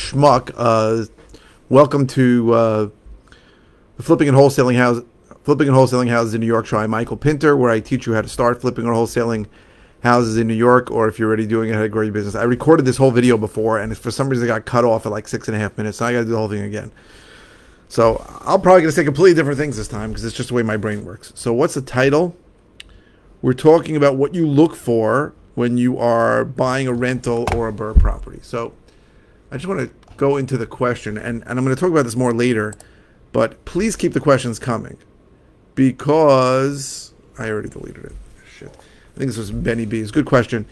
schmuck. Welcome to the flipping and wholesaling houses in New York show. I'm Michael Pinter, where I teach you how to start flipping or wholesaling houses in New York, or if you're already doing it, how to grow your business. I recorded this whole video before, and for some reason it got cut off at like 6.5 minutes, so I got to do the whole thing again. So I'm probably going to say completely different things this time because it's just the way my brain works. So what's the title? We're talking about what you look for when you are buying a rental or a BRRRR property. So I just want to go into the question, and I'm going to talk about this more later, but please keep the questions coming because I already deleted it. Shit. I think this was Benny B. It's a good question.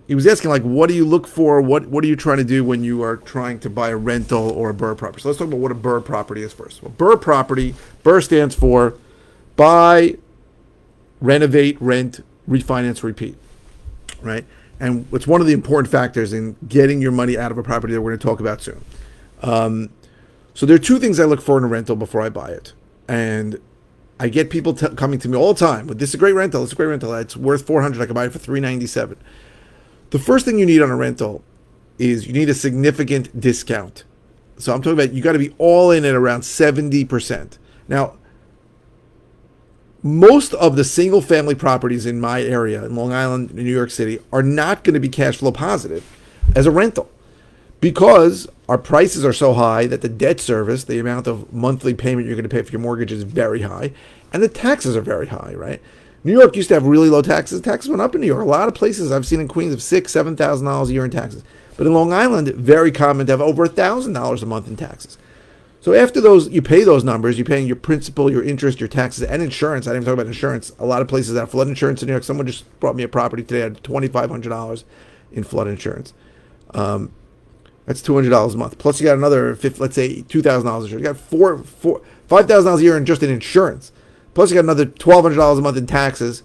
He was asking, like, what do you look for? What are you trying to do when you are trying to buy a rental or a BRRRR property? So let's talk about what a BRRRR property is first. Well, BRRRR stands for buy, renovate, rent, refinance, repeat, right? And it's one of the important factors in getting your money out of a property that we're going to talk about soon. So there are two things I look for in a rental before I buy it. And I get people coming to me all the time, but this is a great rental. It's a great rental. It's worth $400. I can buy it for $397. The first thing you need on a rental is you need a significant discount. So I'm talking about you got to be all in at around 70%. Now, most of the single family properties in my area, in Long Island, in New York City, are not going to be cash flow positive as a rental because our prices are so high that the debt service, the amount of monthly payment you're going to pay for your mortgage, is very high, and the taxes are very high, right? New York used to have really low taxes. Taxes went up in New York. A lot of places I've seen in Queens have $6,000, $7,000 a year in taxes. But in Long Island, very common to have over $1,000 a month in taxes. So after those, you pay those numbers, you're paying your principal, your interest, your taxes, and insurance. I didn't even talk about insurance. A lot of places have flood insurance in New York. Someone just brought me a property today. I had $2,500 in flood insurance. That's $200 a month. Plus you got another, let's say, $2,000 insurance. You got $5,000 a year in just in insurance. Plus you got another $1,200 a month in taxes.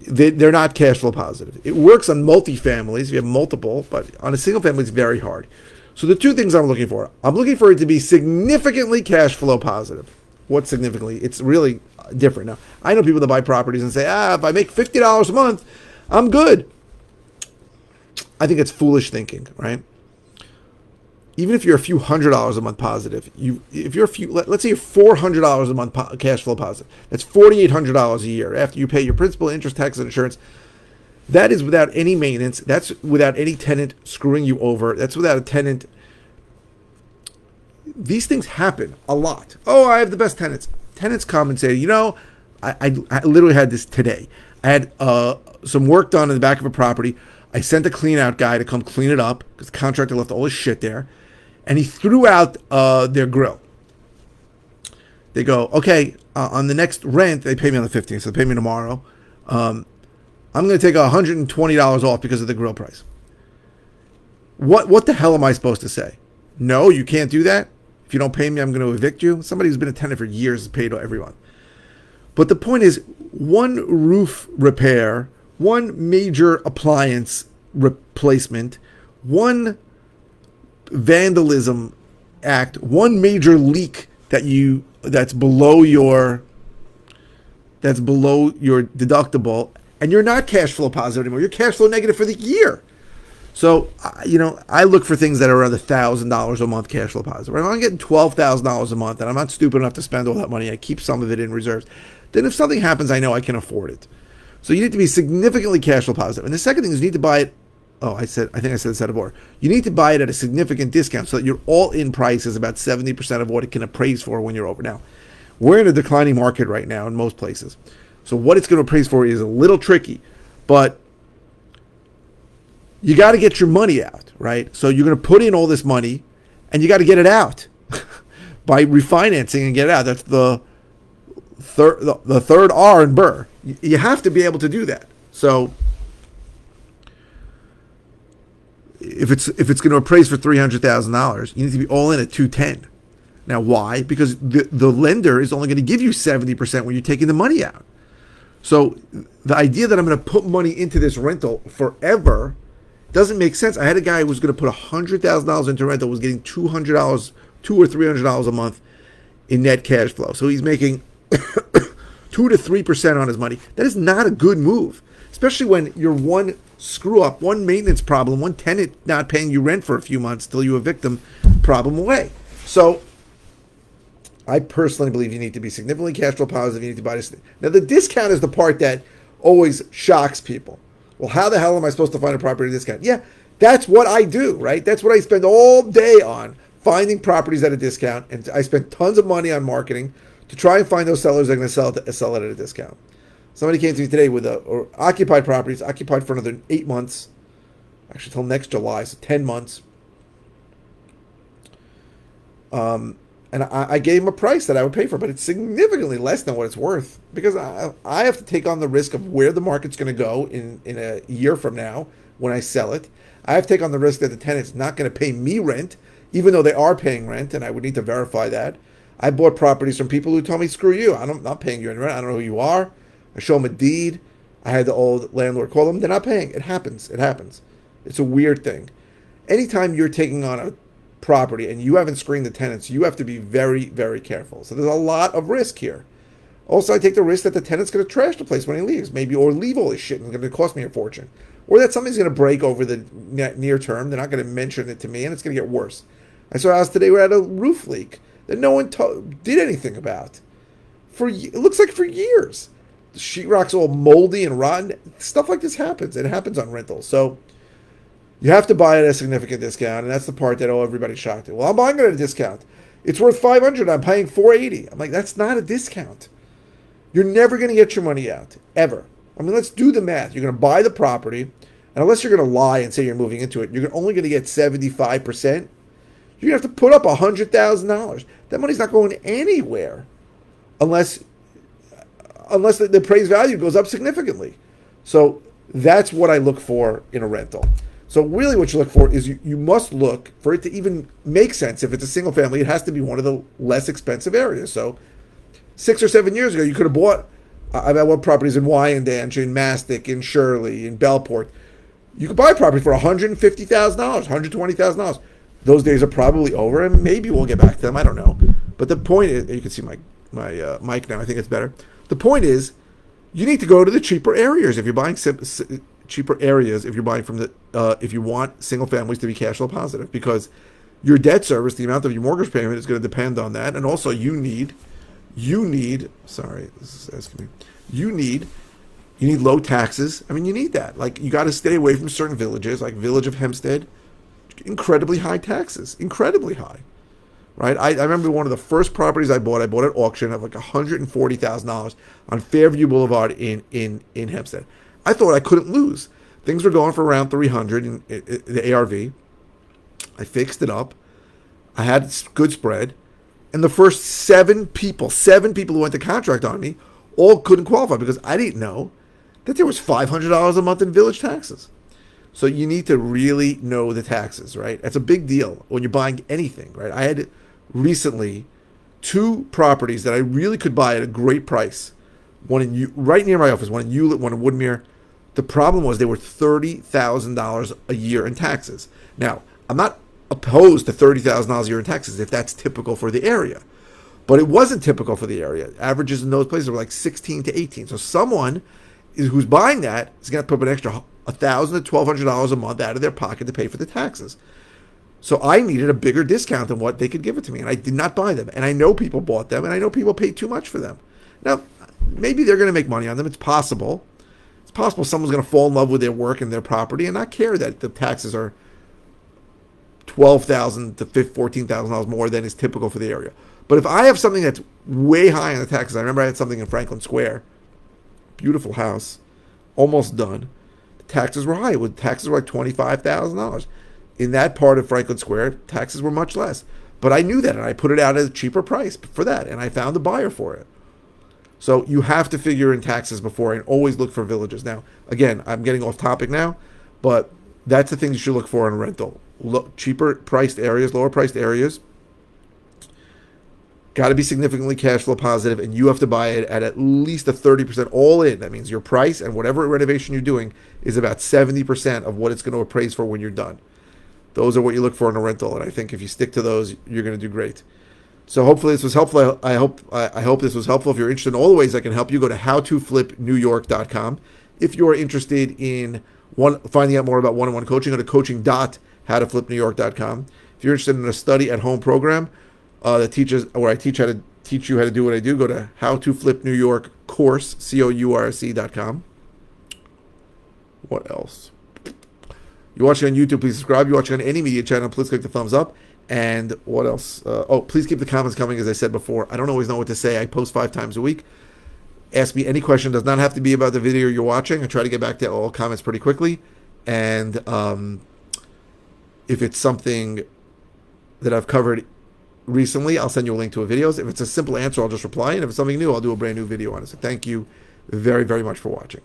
They're not cash flow positive. It works on multi-families. You have multiple, but on a single family, it's very hard. So the two things I'm looking for it to be significantly cash flow positive. What significantly? It's really different. Now, I know people that buy properties and say, if I make $50 a month, I'm good. I think it's foolish thinking, right? Even if you're a few $100s a month positive, let's say you're $400 a month cash flow positive. That's $4,800 a year after you pay your principal, interest, taxes, and insurance. That is without any maintenance. That's without any tenant screwing you over. That's without a tenant. These things happen a lot. Oh, I have the best tenants. Tenants come and say, I literally had this today. I had some work done in the back of a property. I sent a clean out guy to come clean it up because the contractor left all his shit there. And he threw out their grill. They go, okay, on the next rent, they pay me on the 15th, so they pay me tomorrow. I'm going to take $120 off because of the grill price. What the hell am I supposed to say? No, you can't do that. If you don't pay me, I'm going to evict you. Somebody who's been a tenant for years is paid every month. But the point is, one roof repair, one major appliance replacement, one vandalism act, one major leak that's below your deductible, and you're not cash flow positive anymore. You're cash flow negative for the year. So, I look for things that are around $1,000 a month cash flow positive. If I'm getting $12,000 a month and I'm not stupid enough to spend all that money, I keep some of it in reserves, then if something happens, I know I can afford it. So you need to be significantly cash flow positive. And the second thing is you need to buy it. I think I said this out of order. You need to buy it at a significant discount so that your all-in price is about 70% of what it can appraise for when you're over. Now, we're in a declining market right now in most places. So what it's going to appraise for is a little tricky, but you got to get your money out, right? So you're going to put in all this money and you got to get it out by refinancing and get it out. That's the third R in BRRRR. You have to be able to do that. So if it's going to appraise for $300,000, you need to be all in at $210,000. Now, why? Because the lender is only going to give you 70% when you're taking the money out. So the idea that I'm going to put money into this rental forever doesn't make sense. I had a guy who was going to put $100,000 into rental, was getting $200 or $300 a month in net cash flow. So he's making 2 to 3% on his money. That is not a good move, especially when your one screw up, one maintenance problem, one tenant not paying you rent for a few months till you evict them, problem away. So I personally believe you need to be significantly cash flow positive. You need to buy this. Now, the discount is the part that always shocks people. Well, how the hell am I supposed to find a property at a discount? Yeah, that's what I do, right? That's what I spend all day on, finding properties at a discount. And I spend tons of money on marketing to try and find those sellers that are going to sell it at a discount. Somebody came to me today with occupied properties, occupied for another 8 months, actually till next July, so 10 months. And I gave him a price that I would pay for, but it's significantly less than what it's worth, because I have to take on the risk of where the market's going to go in a year from now when I sell it. I have to take on the risk that the tenant's not going to pay me rent, even though they are paying rent, and I would need to verify that. I bought properties from people who told me, screw you, I'm not paying you any rent, I don't know who you are. I show them a deed. I had the old landlord call them, they're not paying. It happens. It's a weird thing. Anytime you're taking on a property and you haven't screened the tenants, you have to be very, very careful. So there's a lot of risk here. Also, I take the risk that the tenant's going to trash the place when he leaves, maybe, or leave all his shit and it's going to cost me a fortune, or that something's going to break over the near term. They're not going to mention it to me, and it's going to get worse. I saw a house today where it had a roof leak that no one did anything about. It looks like for years. The sheetrock's all moldy and rotten. Stuff like this happens. It happens on rentals. So you have to buy it at a significant discount, and that's the part that everybody's shocked at. Well, I'm buying it at a discount. It's worth $500. I'm paying $480. I'm like, that's not a discount. You're never going to get your money out, ever. I mean, let's do the math. You're going to buy the property, and unless you're going to lie and say you're moving into it, you're only going to get 75%. You're going to have to put up $100,000. That money's not going anywhere unless the appraised value goes up significantly. So that's what I look for in a rental. So really what you look for is you must look for it to even make sense. If it's a single family, it has to be one of the less expensive areas. So 6 or 7 years ago, you could have bought, I've bought properties in Wyandanch, in Mastic, in Shirley, in Bellport. You could buy a property for $150,000, $120,000. Those days are probably over, and maybe we'll get back to them. I don't know. But the point is, you can see my mic now. I think it's better. The point is, you need to go to the cheaper areas if you're buying cheaper areas. If you're buying from if you want single families to be cash flow positive, because your debt service, the amount of your mortgage payment, is going to depend on that, and also you need. Sorry, this is asking me. You need low taxes. I mean, you need that. Like, you got to stay away from certain villages, like Village of Hempstead. Incredibly high taxes, incredibly high, right? I remember one of the first properties I bought at auction at like $140,000 on Fairview Boulevard in Hempstead. I thought I couldn't lose. Things were going for around 300 in the ARV. I fixed it up. I had good spread, and the first seven people who went to contract on me all couldn't qualify because I didn't know that there was $500 a month in village taxes. So you need to really know the taxes, right? That's a big deal when you're buying anything, right? I had recently 2 properties that I really could buy at a great price. One right near my office, one in Hewlett, one in Woodmere. The problem was they were $30,000 a year in taxes. Now, I'm not opposed to $30,000 a year in taxes if that's typical for the area. But it wasn't typical for the area. Averages in those places were like 16 to 18. So someone who's buying that is going to put up an extra $1,000 to $1,200 a month out of their pocket to pay for the taxes. So I needed a bigger discount than what they could give it to me, and I did not buy them. And I know people bought them, and I know people paid too much for them. Now, maybe they're going to make money on them. It's possible. It's possible someone's going to fall in love with their work and their property and not care that the taxes are $12,000 to $14,000 more than is typical for the area. But if I have something that's way high on the taxes, I remember I had something in Franklin Square, beautiful house, almost done. Taxes were high. Taxes were like $25,000. In that part of Franklin Square, taxes were much less. But I knew that, and I put it out at a cheaper price for that, and I found a buyer for it. So you have to figure in taxes before and always look for villages. Now, again, I'm getting off topic now, but that's the thing you should look for in a rental. Cheaper priced areas, lower priced areas. Got to be significantly cash flow positive, and you have to buy it at least a 30% all in. That means your price and whatever renovation you're doing is about 70% of what it's going to appraise for when you're done. Those are what you look for in a rental, and I think if you stick to those, you're going to do great. So hopefully this was helpful. I hope this was helpful. If you're interested in all the ways I can help you, go to howtoflipnewyork.com. If you're interested in finding out more about one-on-one coaching, go to coaching.howtoflipnewyork.com. If you're interested in a study at home program that teaches, where I teach you how to do what I do, go to howtoflipnewyorkcourse, course.com. What else? You're watching on YouTube, please subscribe. You're watching on any media channel, please click the thumbs up. And what else? Please keep the comments coming, as I said before. I don't always know what to say. I post 5 times a week. Ask me any question. Does not have to be about the video you're watching. I try to get back to all comments pretty quickly. And if it's something that I've covered recently, I'll send you a link to a video. If it's a simple answer, I'll just reply. And if it's something new, I'll do a brand new video on it. So thank you very, very much for watching.